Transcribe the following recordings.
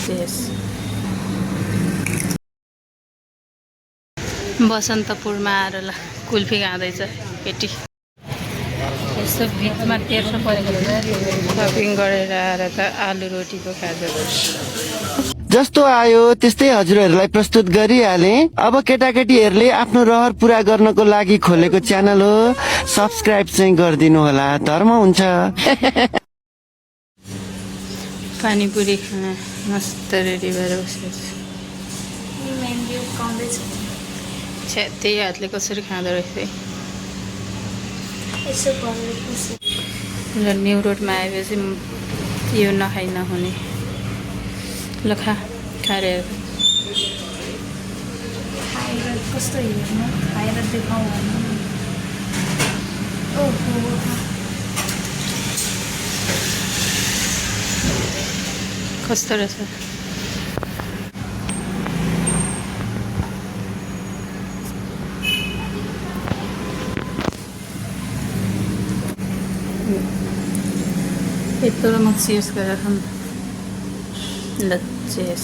त्यस बसन्तपुरमा आएर ल कुल्फी खाँदैछ केटी। यस्तो बिचमा तेर्सो परेको सपिङ गरेर आएर त आलु रोटी पो खाँदो। जस्तो आयो त्यस्तै हजुरहरूलाई प्रस्तुत गरिहाले। अब केटाकेटीहरूले आफ्नो रहर पुरा गर्नको लागि खोलेको च्यानल हो, सब्सक्राइब चाहिँ गरिदिनु होला, धर्म हुन्छ। पानीपुरी खान मस्त रेडी भएर बसेको छ। त्यही हातले कसरी खाँदो रहेछ ल। न्यु रोडमा आएपछि यो नखाइ नहुने। ल खाएर कस्तो हेर्नु, खाएर देखाउँ ओहो कस्तो रहेछ। यत्रो मक्सी युज गरेर खाऊँ ल। चेस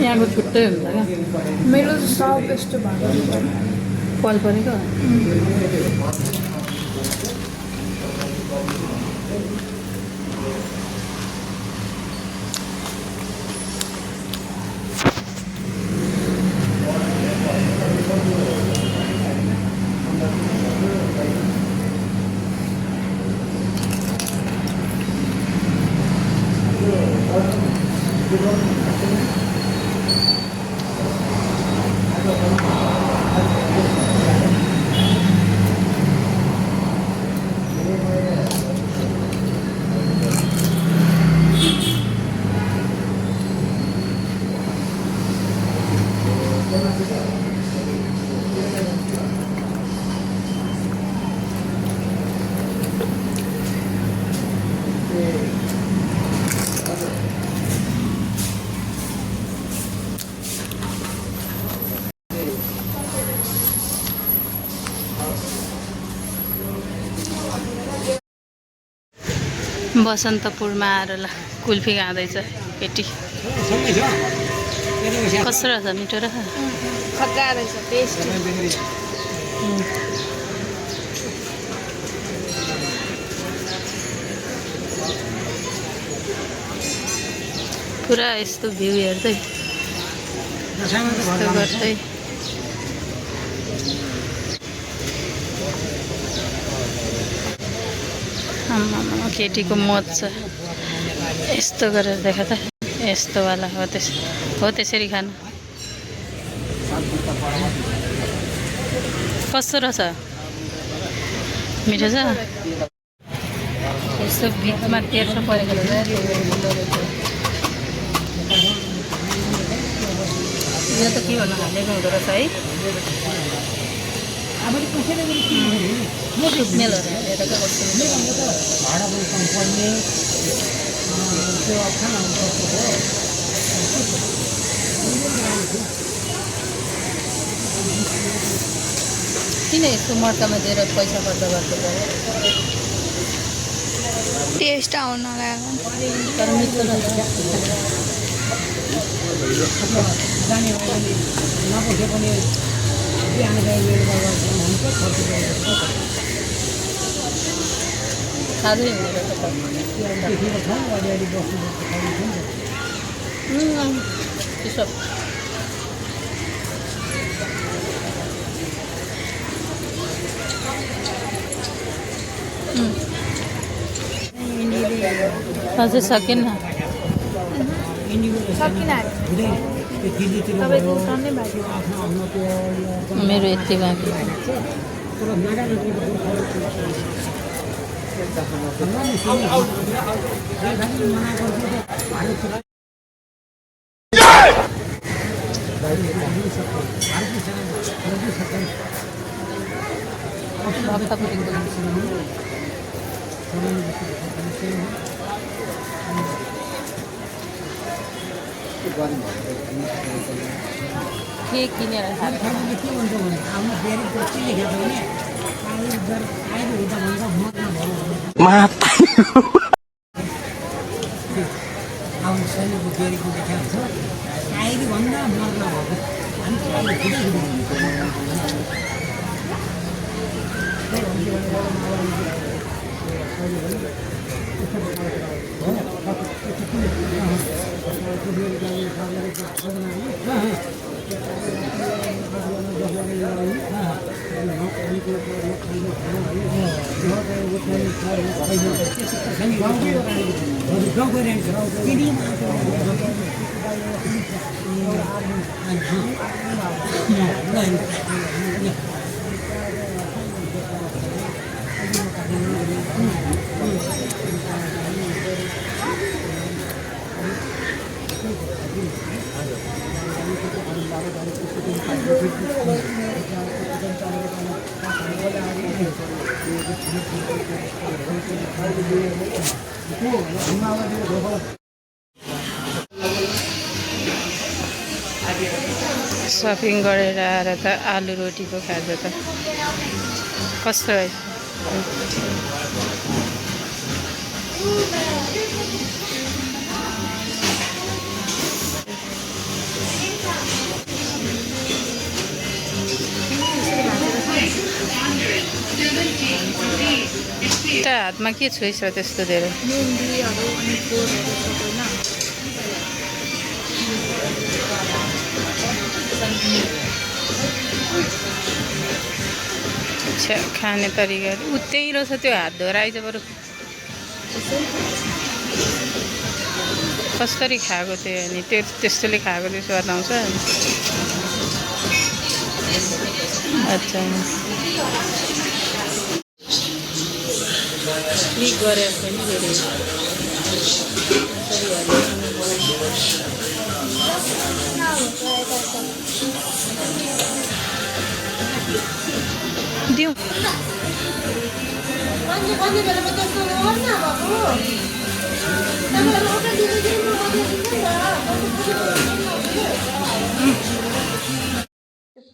यहाँको छुट्टै हुन्छ क्या। मेरो त सब यस्तो भएको कल परेको बसन्तपुरमा आएर ल कुल्फी खाँदैछ केटी। कस्तो रहेछ, मिठो रहेछ। खतरा रहेछ, टेस्टी। पुरा यस्तो भ्यू हेर्दै यस्तो गर्दै आम्मामा केटीको मत छ। यस्तो गरेर देखा त, यस्तोवाला हो त्यसरी खानु। कस्तो रहेछ, मिठो छ। यस्तो बिचमा तेर्सो परेको यो त के भन्नु हालेको हुँदो रहेछ है। किन यस्तो मर्कामा दिएर पैसा खर्च गर्छ? टेस्ट आउन लाग्यो तर मिठो रहेछ। खाँदै हुँदो रहेछ। अझै सकेन, मेरो यति बाँकी। के किनेर सपिङ गरेर आएर त आलु रोटीको खाजा त कस्तो है। हातमा के छोइछ त्यस्तो धेरै मेहन्दीहरू अनि फुलहरू सबै अच्छा खाने तरिका त्यही रहेछ त्यो हात धोएर आइज बरु कसरी खाएको त्यो अनि त्यो त्यस्तोले खाएको त्यो स्वाद आउँछ। अच्छा क्लिक गरेर पनि धेरै दिउँ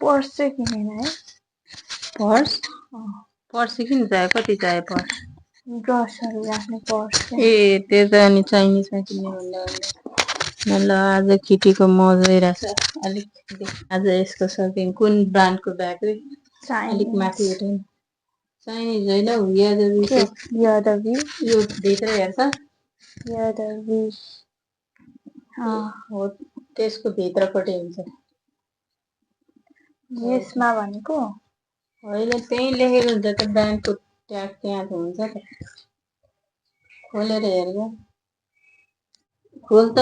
पर्स चाहिँ किनेन है। पर्स पर्स किन चाहियो कति चाहियो पर्स ब्रसहरू राख्ने पर्स ए त्यो त अनि चाइनिजमा किन्ने भन्दा ल आज केटीको मजै रहेछ अलिक आज यसको सपिङ कुन ब्रान्डको ब्याग रे अलिक माथि उठ्यो चाइनिज होइन यादवी यो भित्र हेर्छ यादवी हो त्यसको भित्रपट्टि हुन्छ यसमा भनेको होइन त्यहीँ लेखेको हुन्छ त ब्रान्डको ट्याग त्यहाँ त हुन्छ त खोलेर हेर्छ खोल त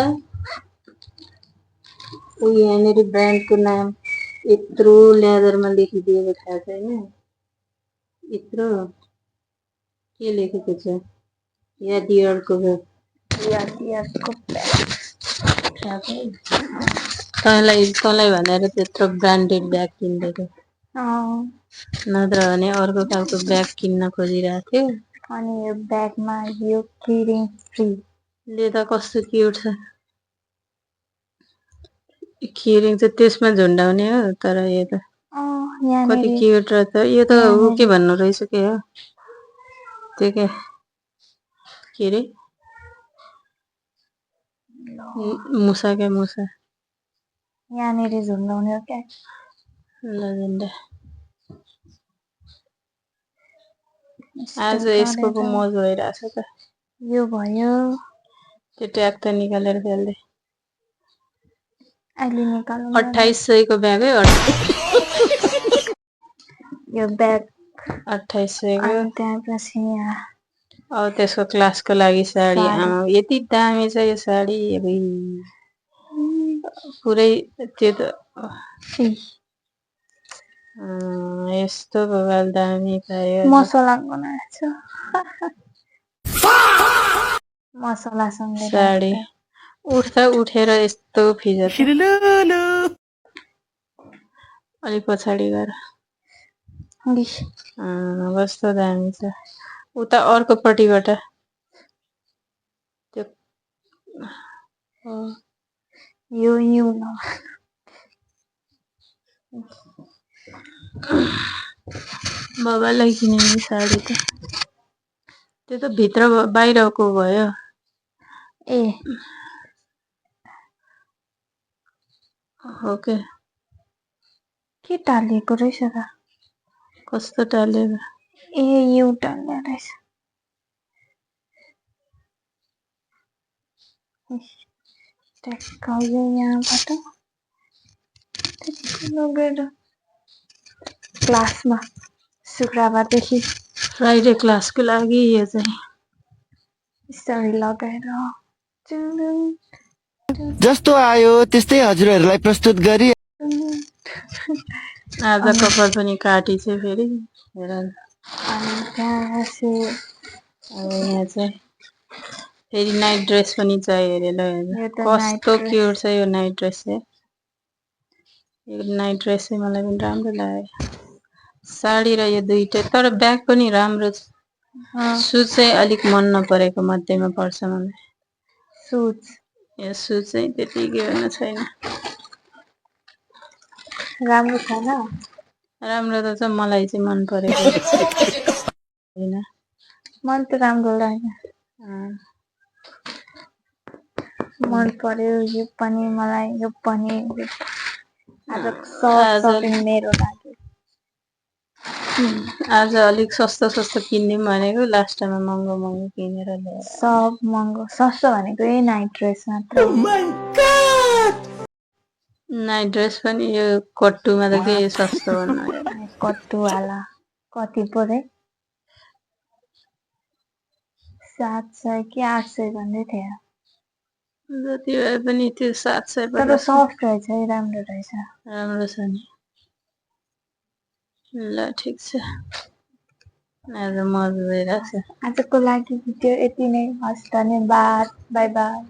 यहाँनिर ब्रान्डको नाम यत्रो ल्यादरमा लेखिदिएको थाहा छैन यत्रो के लेखेको छ यादियरको तँलाई भनेर त्यत्रो ब्रान्डेड ब्याग किनिदिएको नत्र भने अर्को खालको ब्याग किन्न खोजिरहेको थियो अनि यो ब्यागमा यो किरिङ फ्री ले त कस्तो क्युट छ किरिङ चाहिँ त्यसमा झुन्डाउने हो तर यो त कति क्युट रहेछ यो त ऊ के भन्नु रहेछ के हो त्यो के अरे मुसा क्या मुसा यहाँनिर झुन्डाउने हो क्या ल झुन्डा आज यसको पो मज भइरहेछ त यो भयो त्यो ट्याग त निकालेर फेल्दै अहिले निकाल्नु 2800 को ब्याग है यो ब्याग 2800 को त्यसपछि अब त्यसको क्लासको लागि साडी यति दामी छ यो साडी पुरै त्यो त यस्तो बवाल दामी पायो मसला बनाएछ मसलासँग साडी उठ्दा उठेर यस्तो फिजा अलि पछाडि गएर कस्तो दामी छ उता अर्कोपट्टिबाट त्यो यो न्यू न बाबालाई किनेँ साडी त त्यो त भित्र बाहिरको भयो ए ओके के टालेको रहेछ त कस्तो टालेर ए यु टाल्ने रहेछ टक्कायो यहाँबाट लगेर क्लासमा शुक्रबारदेखि फ्राइडे क्लासको लागि यो चाहिँ स्टोरी लगाएर जस्तो आयो त्यस्तै हजुरहरूलाई प्रस्तुत गरी आज कपाल पनि काटी चाहिँ फेरि हेर अनि त्यहाँ अब यहाँ चाहिँ फेरि नाइट ड्रेस पनि चाहियो अरे ल यो त कस्तो night dress। क्युट छ यो नाइट ड्रेस चाहिँ यो नाइट ड्रेस चाहिँ मलाई पनि राम्रो लाग्यो साडी र यो दुईटै तर ब्याग पनि राम्रो छ सुज चाहिँ अलिक मन नपरेको मध्येमा पर्छ मलाई सुज यो सुज चाहिँ त्यति गर्न छैन राम्रो छैन राम्रो त छ मलाई चाहिँ मन परेको होइन मन त राम्रो लाग्यो मन पर्यो यो पनि मलाई यो पनि आज सब सपिङ मेरो लागि आज अलिक सस्तो सस्तो किनिदिउँ भनेको लास्टमा महँगो महँगो किनेर ल्याएर सब महँगो सस्तो भनेको यही नाइट ड्रेस मात्र नाइट ड्रेस पनि यो कट्टुमा त के सस्तो भन्नु कट्टुवाला कति पऱ्यो 700 कि 800 भन्दै थियो जति भए पनि त्यो 700 तर सफ्ट रहेछ है राम्रो रहेछ राम्रो छ नि ल ठिक छ आज मजा भइरहेछ आजको लागि भिडियो यति नै हस् धन्यवाद बाई बाई